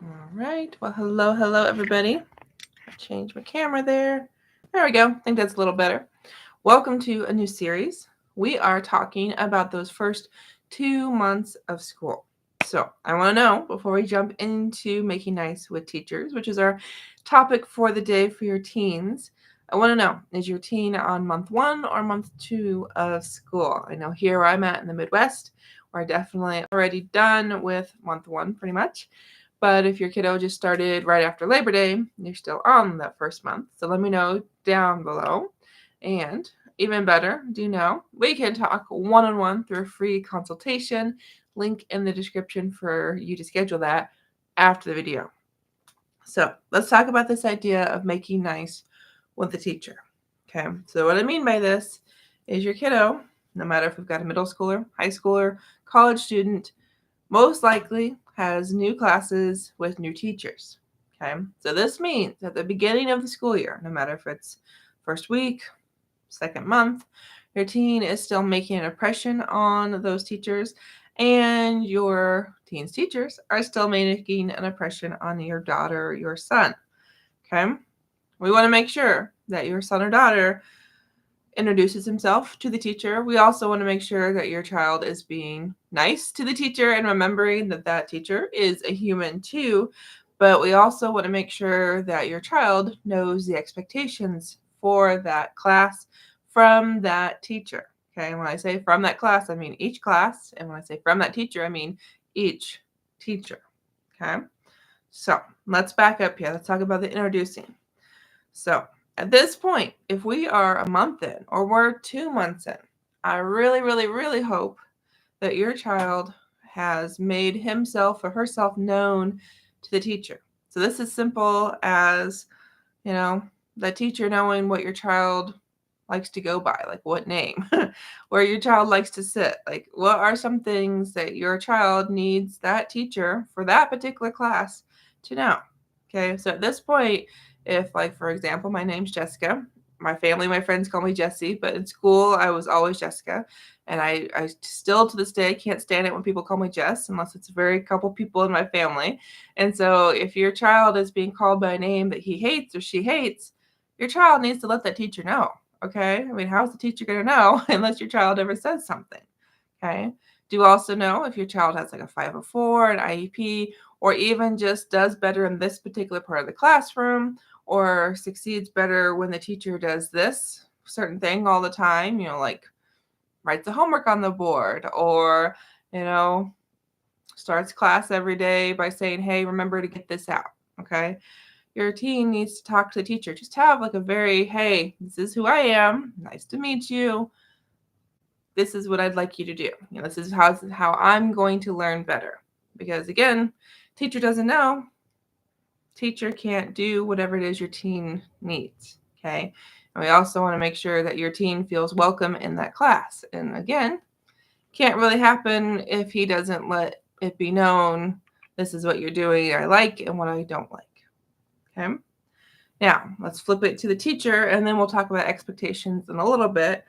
All right. Well, hello, everybody. I'll change my camera there. There we go. I think that's a little better. Welcome to a new series. We are talking about those first 2 months of school. So, I want to know before we jump into making nice with teachers, which is our topic for the day for your teens. I want to know, is your teen on month 1 or month 2 of school? I know here where I'm at in the Midwest, we're definitely already done with month 1 pretty much. But if your kiddo just started right after Labor Day, you're still on that first month. So let me know down below. And even better, do know we can talk one-on-one through a free consultation. Link in the description for you to schedule that after the video. So let's talk about this idea of making nice with the teacher. Okay, so what I mean by this is your kiddo, no matter if we've got a middle schooler, high schooler, college student, most likely has new classes with new teachers. Okay, so this means at the beginning of the school year, no matter if it's first week, second month, your teen is still making an impression on those teachers, and your teen's teachers are still making an impression on your daughter or your son. Okay, we want to make sure that your son or daughter introduces himself to the teacher. We also want to make sure that your child is being nice to the teacher and remembering that that teacher is a human too. But we also want to make sure that your child knows the expectations for that class from that teacher. Okay, and when I say from that class, I mean each class. And when I say from that teacher, I mean each teacher. Okay, so let's back up here. Let's talk about the introducing. So at this point, if we are a month in or we're 2 months in, I really hope that your child has made himself or herself known to the teacher. So this is simple as, the teacher knowing what your child likes to go by, like what name, where your child likes to sit, like what are some things that your child needs that teacher for that particular class to know. Okay, so at this point, if, like, for example, my name's Jessyka, my family, my friends call me Jessie, but in school I was always Jessyka. And I still to this day can't stand it when people call me Jess unless it's a very couple people in my family. And so if your child is being called by a name that he hates or she hates, your child needs to let that teacher know. Okay, I mean, how's the teacher going to know unless your child ever says something? Okay, do you also know if your child has like a 504, an IEP, or even just does better in this particular part of the classroom, or succeeds better when the teacher does this certain thing all the time, like writes the homework on the board, or, starts class every day by saying, hey, remember to get this out. Okay, your teen needs to talk to the teacher. Just have like a very, hey, this is who I am. Nice to meet you. This is what I'd like you to do. This is how I'm going to learn better. Because again, teacher doesn't know. Teacher can't do whatever it is your teen needs. Okay. And we also want to make sure that your teen feels welcome in that class. And again, can't really happen if he doesn't let it be known this is what you're doing I like and what I don't like. Okay. Now, let's flip it to the teacher, and then we'll talk about expectations in a little bit.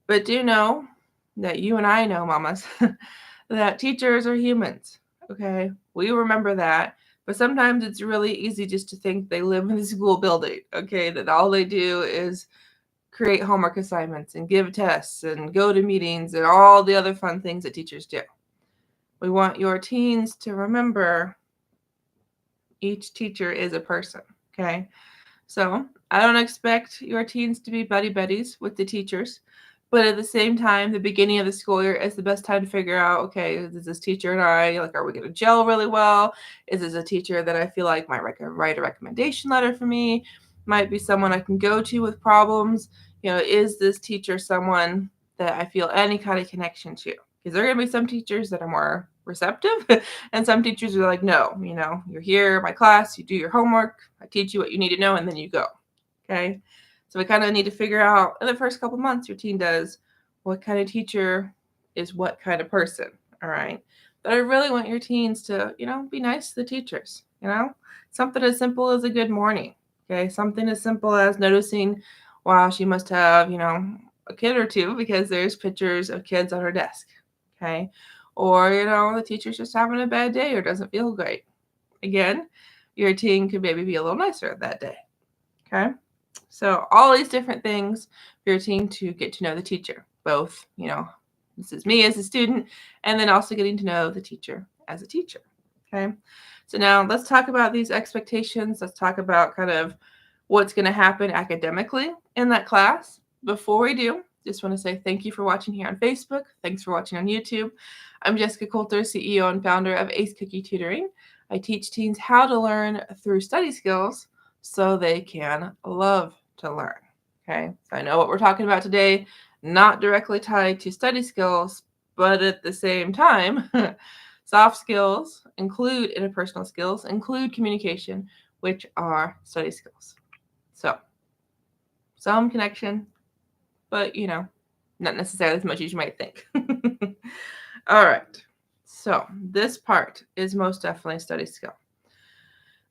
But do know that you and I know, mamas, that teachers are humans, okay? We remember that. But sometimes it's really easy just to think they live in the school building, okay? That all they do is create homework assignments and give tests and go to meetings and all the other fun things that teachers do. We want your teens to remember each teacher is a person, okay? So I don't expect your teens to be buddies with the teachers, but at the same time, the beginning of the school year is the best time to figure out, okay, is this teacher and I, like, are we going to gel really well? Is this a teacher that I feel like might write a recommendation letter for me? Might be someone I can go to with problems. Is this teacher someone that I feel any kind of connection to? Because there are going to be some teachers that are more receptive and some teachers are like, no, you're here, my class, you do your homework, I teach you what you need to know, and then you go. Okay. So we kind of need to figure out in the first couple months your teen does what kind of teacher is what kind of person. All right. But I really want your teens to, be nice to the teachers, something as simple as a good morning. Okay. Something as simple as noticing, wow, she must have, a kid or two because there's pictures of kids on her desk. Okay. Or, the teacher's just having a bad day or doesn't feel great. again, your teen could maybe be a little nicer that day. Okay. So all these different things for your teen to get to know the teacher, both, this is me as a student, and then also getting to know the teacher as a teacher. Okay. So now let's talk about these expectations. Let's talk about kind of what's going to happen academically in that class. Before we do, just want to say thank you for watching here on Facebook. Thanks for watching on YouTube. I'm Jessyka Coulter, CEO and founder of Ace Cookie Tutoring. I teach teens how to learn through study skills so they can love to learn. Okay, so I know what we're talking about today, not directly tied to study skills, but at the same time, soft skills include interpersonal skills, include communication, which are study skills. So, some connection, but not necessarily as much as you might think. All right. So, this part is most definitely a study skill.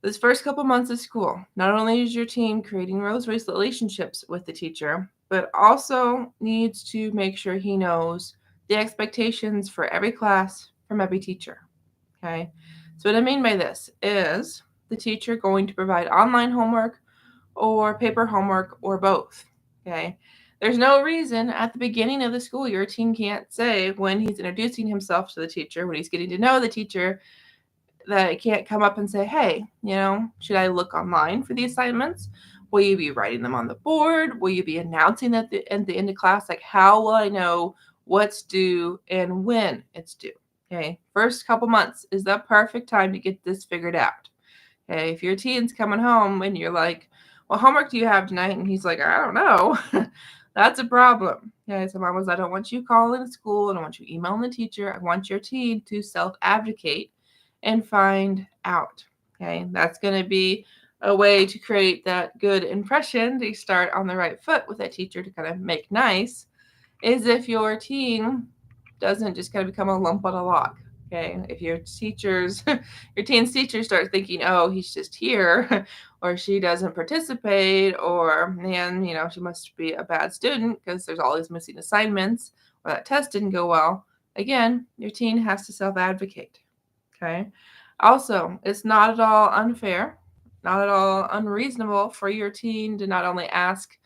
This first couple months of school, not only is your teen creating those relationships with the teacher, but also needs to make sure he knows the expectations for every class from every teacher. Okay. So, what I mean by this is the teacher going to provide online homework or paper homework or both. Okay. There's no reason at the beginning of the school year teen can't say when he's introducing himself to the teacher, when he's getting to know the teacher, that it can't come up and say, hey, should I look online for the assignments? Will you be writing them on the board? Will you be announcing at the end of class? Like, how will I know what's due and when it's due? Okay. First couple months is the perfect time to get this figured out. Okay. If your teen's coming home and you're like, well, homework do you have tonight? And he's like, I don't know. That's a problem. Okay. So mom was, I don't want you calling the school. I don't want you emailing the teacher. I want your teen to self-advocate and find out. Okay. That's going to be a way to create that good impression to start on the right foot with that teacher to kind of make nice, is if your teen doesn't just kind of become a lump on a log. Okay. If your teen's teacher starts thinking, oh, he's just here, or she doesn't participate, or man, she must be a bad student because there's all these missing assignments, or that test didn't go well. Again, your teen has to self-advocate. Okay. Also, it's not at all unfair, not at all unreasonable for your teen to not only ask,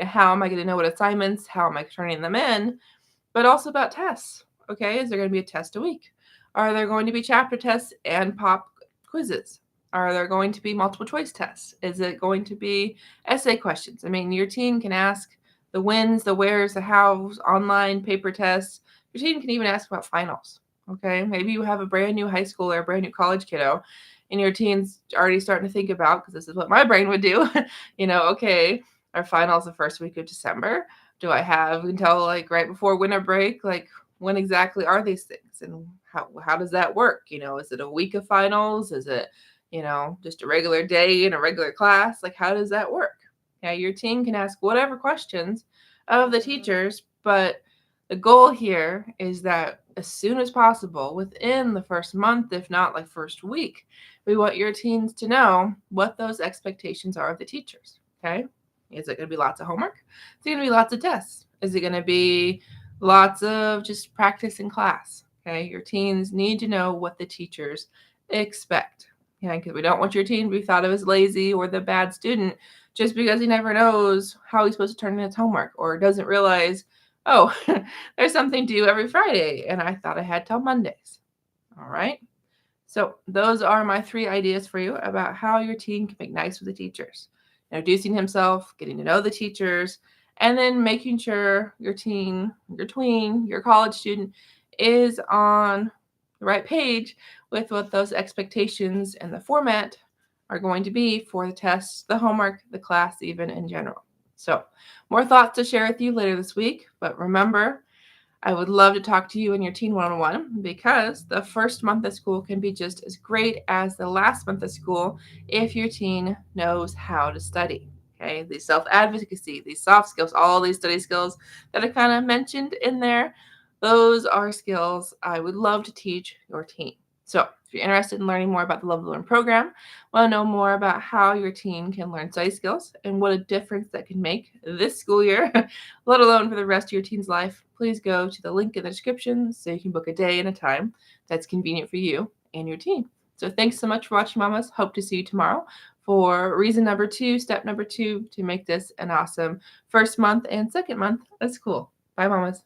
how am I going to know what assignments, how am I turning them in, but also about tests. Okay. Is there going to be a test a week? Are there going to be chapter tests and pop quizzes? Are there going to be multiple choice tests? Is it going to be essay questions? I mean, your teen can ask the whens, the wheres, the hows, online paper tests. Your teen can even ask about finals. Okay, maybe you have a brand new high school or a brand new college kiddo, and your teen's already starting to think about, because this is what my brain would do, okay, our finals the first week of December. Do I have until like right before winter break? Like, when exactly are these things, and how does that work? Is it a week of finals? Is it, just a regular day in a regular class? Like, how does that work? Yeah, your teen can ask whatever questions of the teachers, but the goal here is that as soon as possible, within the first month, if not like first week, we want your teens to know what those expectations are of the teachers. Okay. Is it going to be lots of homework? Is it going to be lots of tests? Is it going to be lots of just practice in class? Okay. Your teens need to know what the teachers expect. Okay. Because we don't want your teen to be thought of as lazy or the bad student just because he never knows how he's supposed to turn in his homework, or doesn't realize, oh, there's something due every Friday, and I thought I had till Mondays. All right. So those are my 3 ideas for you about how your teen can make nice with the teachers. Introducing himself, getting to know the teachers, and then making sure your teen, your tween, your college student is on the right page with what those expectations and the format are going to be for the tests, the homework, the class, even in general. So more thoughts to share with you later this week, but remember, I would love to talk to you and your teen one-on-one, because the first month of school can be just as great as the last month of school if your teen knows how to study. Okay, these self-advocacy, these soft skills, all these study skills that are kind of mentioned in there, those are skills I would love to teach your teen. So if you're interested in learning more about the Love to Learn program, want to know more about how your teen can learn study skills and what a difference that can make this school year, let alone for the rest of your teen's life, please go to the link in the description so you can book a day and a time that's convenient for you and your teen. So thanks so much for watching, mamas. Hope to see you tomorrow for reason number 2, step number 2 to make this an awesome first month and second month of school. Bye, mamas.